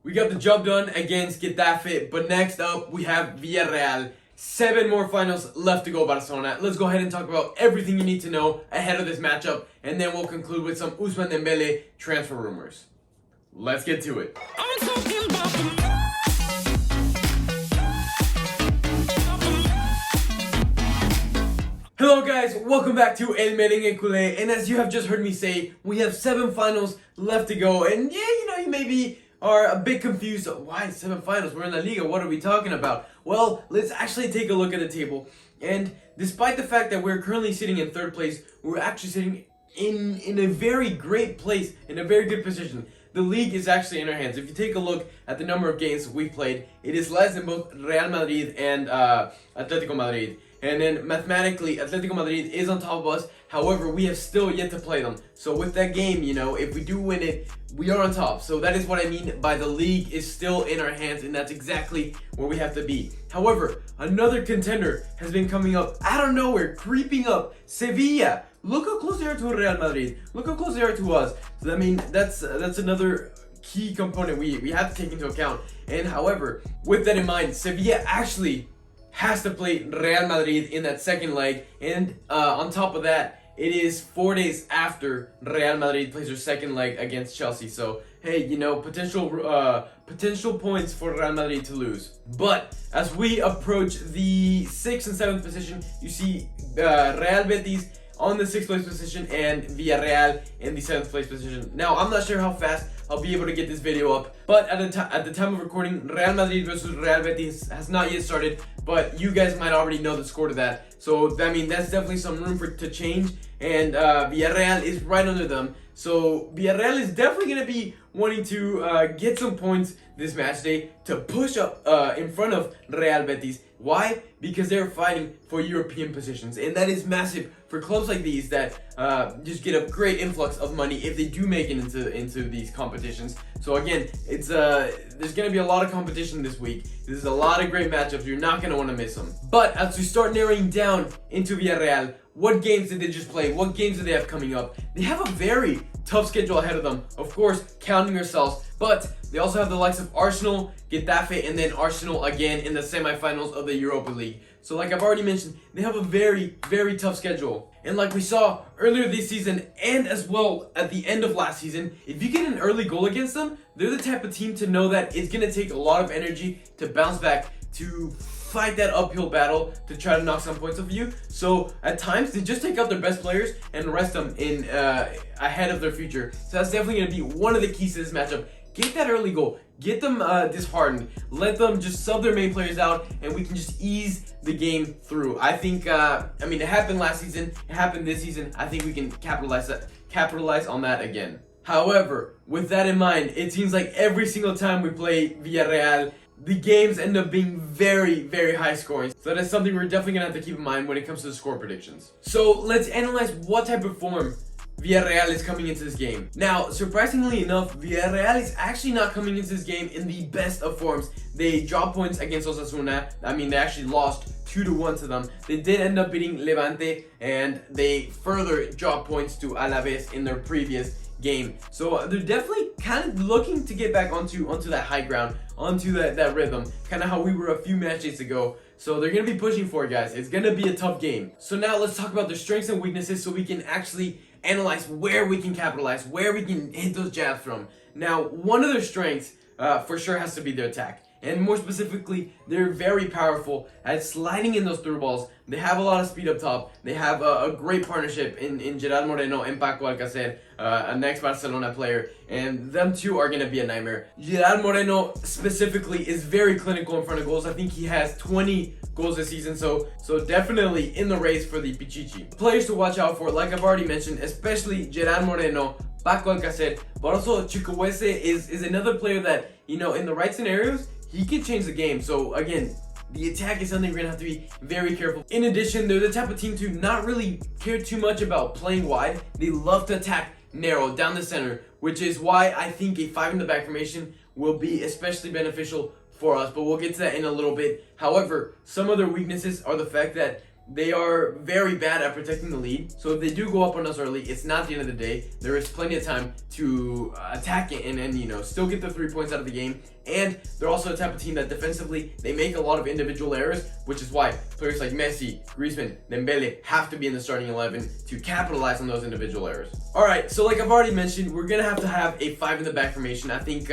We got the job done against Getafe, but next up we have Villarreal. 7 more finals left to go, Barcelona. Let's go ahead and talk about everything you need to know ahead of this matchup, and then we'll conclude with some Ousmane Dembele transfer rumors. Let's get to it. Hello guys, welcome back to El Merengue Cule, and as you have just heard me say, we have 7 finals left to go, and yeah, you maybe are a bit confused. Why 7 finals? We're in La Liga, what are we talking about? Well, let's actually take a look at the table, and despite the fact that we're currently sitting in 3rd place, we're actually sitting in a very great place, in a very good position. The league is actually in our hands. If you take a look at the number of games we've played, it is less than both Real Madrid and Atletico Madrid. And then mathematically, Atletico Madrid is on top of us. However, we have still yet to play them. So with that game, if we do win it, we are on top. So that is what I mean by the league is still in our hands, and that's exactly where we have to be. However, another contender has been coming up out of nowhere, creeping up. Sevilla. Look how close they are to Real Madrid. Look how close they are to us. So I mean, that's another key component we have to take into account. And however, with that in mind, Sevilla actually has to play Real Madrid in that second leg, and on top of that, it is 4 days after Real Madrid plays their second leg against Chelsea. So hey, potential points for Real Madrid to lose. But as we approach the 6th and 7th position, you see Real Betis on the 6th place position and Villarreal in the 7th place position. Now, I'm not sure how fast I'll be able to get this video up, but at the time of recording, Real Madrid versus Real Betis has not yet started, but you guys might already know the score to that. So, I mean, that's definitely some room to change, and Villarreal is right under them. So, Villarreal is definitely going to be wanting to get some points this match day to push up in front of Real Betis. Why? Because they're fighting for European positions, and that is massive for clubs like these that just get a great influx of money if they do make it into these competitions. So again, it's there's going to be a lot of competition this week. There's a lot of great matchups. You're not going to want to miss them. But as we start narrowing down into Villarreal, what games did they just play? What games do they have coming up? They have a very tough schedule ahead of them, of course, counting yourselves, but they also have the likes of Arsenal, Getafe, and then Arsenal again in the semifinals of the Europa League. So like I've already mentioned, they have a very, very tough schedule. And like we saw earlier this season, and as well at the end of last season, if you get an early goal against them, they're the type of team to know that it's going to take a lot of energy to bounce back, to fight that uphill battle to try to knock some points off you. So at times they just take out their best players and rest them in ahead of their future. So that's definitely going to be one of the keys to this matchup. Get that early goal. Get them disheartened. Let them just sub their main players out, and we can just ease the game through. I think, it happened last season. It happened this season. I think we can capitalize on that again. However, with that in mind, it seems like every single time we play Villarreal, the games end up being very, very high scoring. So that's something we're definitely going to have to keep in mind when it comes to the score predictions. So let's analyze what type of form Villarreal is coming into this game. Now, surprisingly enough, Villarreal is actually not coming into this game in the best of forms. They dropped points against Osasuna. They actually lost 2-1 to them. They did end up beating Levante, and they further dropped points to Alaves in their previous game. So they're definitely kind of looking to get back onto that high ground, onto that rhythm, kind of how we were a few matches ago. So they're going to be pushing for it, guys. It's going to be a tough game. So now let's talk about their strengths and weaknesses so we can actually analyze where we can capitalize, where we can hit those jabs from. Now, one of their strengths for sure has to be their attack. And more specifically, they're very powerful at sliding in those through balls. They have a lot of speed up top. They have a great partnership in Gerard Moreno and Paco Alcacer, an ex-Barcelona player. And them two are going to be a nightmare. Gerard Moreno specifically is very clinical in front of goals. I think he has 20 goals this season, so definitely in the race for the Pichichi. Players to watch out for, like I've already mentioned, especially Gerard Moreno, Paco Alcacer, but also Chukwueze is another player that, in the right scenarios, he can change the game. So again, the attack is something we're gonna have to be very careful. In addition, they're the type of team to not really care too much about playing wide. They love to attack narrow down the center, which is why I think a 5 in the back formation will be especially beneficial for us, but we'll get to that in a little bit. However, some of their weaknesses are the fact that they are very bad at protecting the lead. So if they do go up on us early, it's not the end of the day. There is plenty of time to attack it and you know, still get the 3 points out of the game. And they're also a type of team that defensively, they make a lot of individual errors, which is why players like Messi, Griezmann, Dembele have to be in the starting 11 to capitalize on those individual errors. All right, so like I've already mentioned, we're gonna have a 5 in the back formation. I think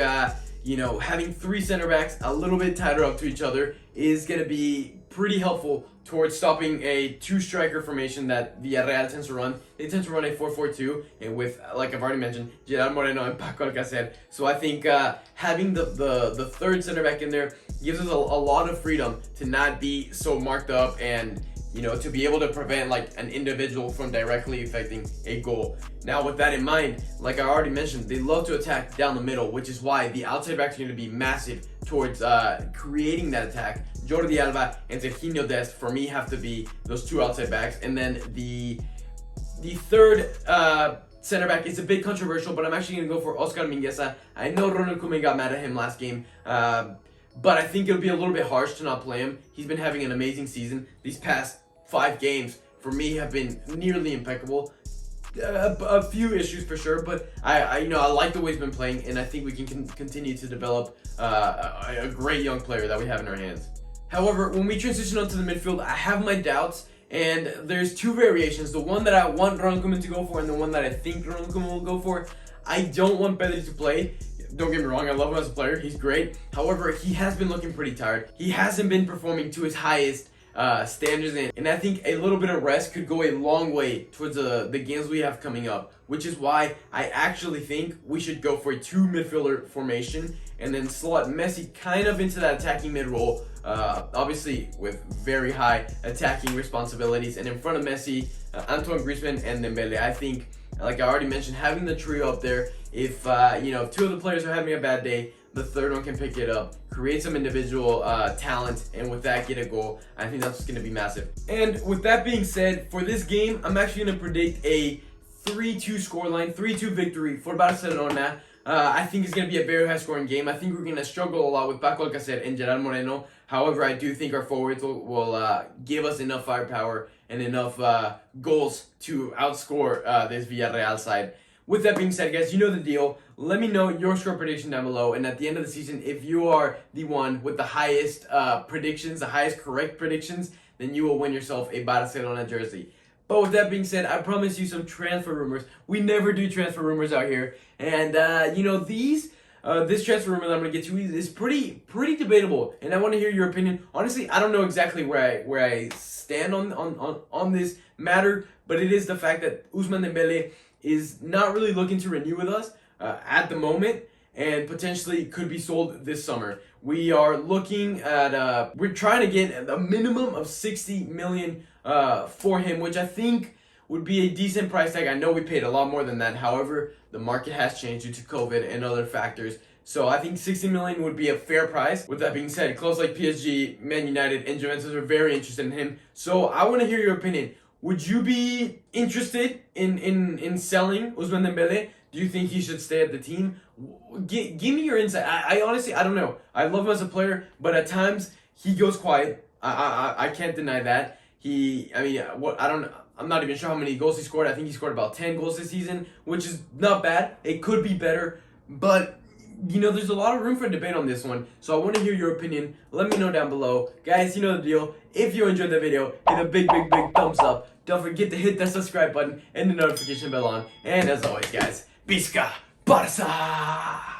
you know, having 3 center backs a little bit tighter up to each other is going to be pretty helpful towards stopping a 2-striker formation that Villarreal tends to run. They tend to run a 4-4-2, and with, like I've already mentioned, Gerard Moreno and Paco Alcacer. So I think having the third center back in there gives us a lot of freedom to not be so marked up and, you know, to be able to prevent like an individual from directly affecting a goal. Now, with that in mind, like I already mentioned, they love to attack down the middle, which is why the outside backs are going to be massive towards creating that attack. Jordi Alba and Serginho Dest, for me, have to be those 2 outside backs. And then the third center back is a bit controversial, but I'm actually going to go for Oscar Mingueza. I know Ronald Koeman got mad at him last game, but I think it'll be a little bit harsh to not play him. He's been having an amazing season. These past 5 games, for me, have been nearly impeccable. A few issues for sure, but I like the way he's been playing, and I think we can continue to develop a great young player that we have in our hands. However, when we transition onto the midfield, I have my doubts, and there's 2 variations. The one that I want Ronald Koeman to go for, and the one that I think Ronald Koeman will go for. I don't want Pedri to play. Don't get me wrong, I love him as a player. He's great. However, he has been looking pretty tired. He hasn't been performing to his highest standards, and I think a little bit of rest could go a long way towards the games we have coming up, which is why I actually think we should go for a 2 midfielder formation and then slot Messi kind of into that attacking mid role, obviously with very high attacking responsibilities, and in front of Messi, Antoine Griezmann and Dembele. I think, like I already mentioned, having the trio up there, if you know, 2 of the players are having a bad day, the third one can pick it up, create some individual talent, and with that get a goal. I think that's going to be massive. And with that being said, for this game, I'm actually going to predict a 3-2 scoreline, 3-2 victory for Barcelona. I think it's going to be a very high scoring game. I think we're going to struggle a lot with Paco Alcacer and Gerard Moreno. However, I do think our forwards will give us enough firepower and enough goals to outscore this Villarreal side. With that being said, guys, you know the deal. Let me know your score prediction down below. And at the end of the season, if you are the one with the highest predictions, the highest correct predictions, then you will win yourself a Barcelona jersey. But with that being said, I promise you some transfer rumors. We never do transfer rumors out here. And, you know, this transfer rumor that I'm going to get to is pretty debatable. And I want to hear your opinion. Honestly, I don't know exactly where I stand on this matter. But it is the fact that Ousmane Dembele is not really looking to renew with us at the moment, and potentially could be sold this summer. We are looking at, we're trying to get a minimum of 60 million for him, which I think would be a decent price tag. I know we paid a lot more than that. However, the market has changed due to COVID and other factors. So I think 60 million would be a fair price. With that being said, clubs like PSG, Man United, and Juventus are very interested in him. So I want to hear your opinion. Would you be interested in selling Ousmane Dembele? Do you think he should stay at the team? Give me your insight. I honestly, I don't know. I love him as a player, but at times he goes quiet. I can't deny that. I'm not even sure how many goals he scored. I think he scored about 10 goals this season, which is not bad. It could be better, but you know, there's a lot of room for debate on this one. So I want to hear your opinion. Let me know down below. Guys, you know the deal. If you enjoyed the video, hit a big thumbs up. Don't forget to hit that subscribe button and the notification bell on. And as always, guys, Visca Barça!